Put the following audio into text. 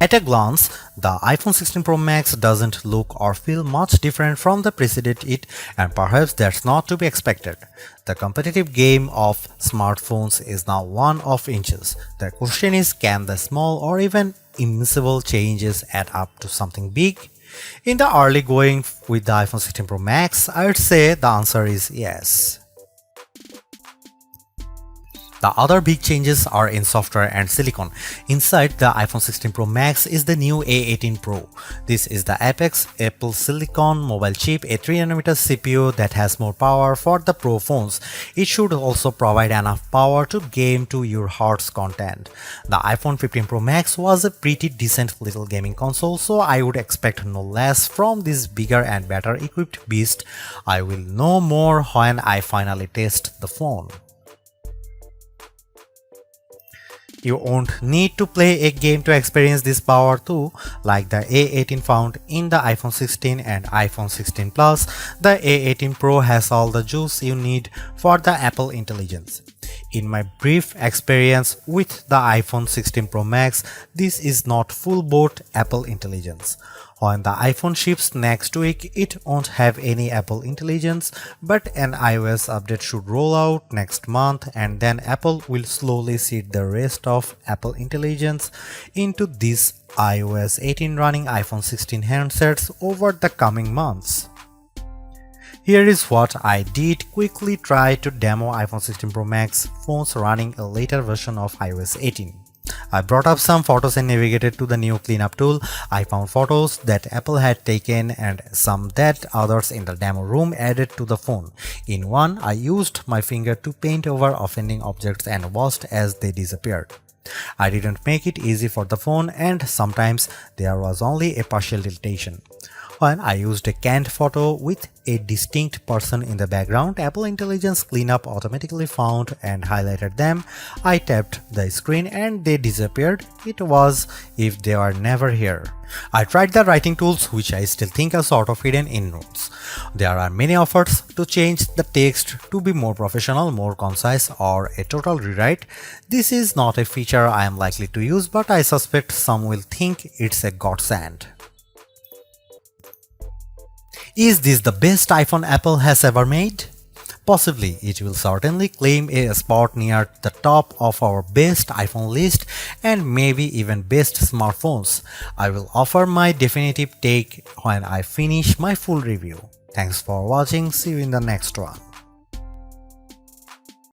At a glance, the iPhone 16 Pro Max doesn't look or feel much different from the preceded it, and perhaps that's not to be expected. The competitive game of smartphones is now one of inches. The question is, can the small or even invisible changes add up to something big? In the early going with the iPhone 16 Pro Max, I would say the answer is yes. The other big changes are in software and silicon. Inside the iPhone 16 Pro Max is the new A18 Pro. This is the Apex Apple Silicon mobile chip, a 3nm CPU that has more power for the Pro phones. It should also provide enough power to game to your heart's content. The iPhone 15 Pro Max was a pretty decent little gaming console, so I would expect no less from this bigger and better equipped beast. I will know more when I finally test the phone. You won't need to play a game to experience this power too, like the A18 found in the iPhone 16 and iPhone 16 Plus. The A18 Pro has all the juice you need for the Apple intelligence. In my brief experience with the iPhone 16 Pro Max, this is not full-boat Apple intelligence. When the iPhone ships next week, it won't have any Apple intelligence, but an iOS update should roll out next month, and then Apple will slowly seed the rest of Apple intelligence into these iOS 18 running iPhone 16 handsets over the coming months. Here is what I did: quickly try to demo iPhone 16 Pro Max phones running a later version of iOS 18. I brought up some photos and navigated to the new cleanup tool. I found photos that Apple had taken and some that others in the demo room added to the phone. In one, I used my finger to paint over offending objects and watched as they disappeared. I didn't make it easy for the phone, and sometimes there was only a partial tiltation. When I used a canned photo with a distinct person in the background, Apple Intelligence Cleanup automatically found and highlighted them. I tapped the screen and they disappeared. It was if they were never here. I tried the writing tools, which I still think are sort of hidden in notes. There are many efforts to change the text to be more professional, more concise, or a total rewrite. This is not a feature I am likely to use, but I suspect some will think it's a godsend. Is this the best iPhone Apple has ever made? Possibly. It will certainly claim a spot near the top of our best iPhone list and maybe even best smartphones. I will offer my definitive take when I finish my full review. Thanks for watching. See you in the next one.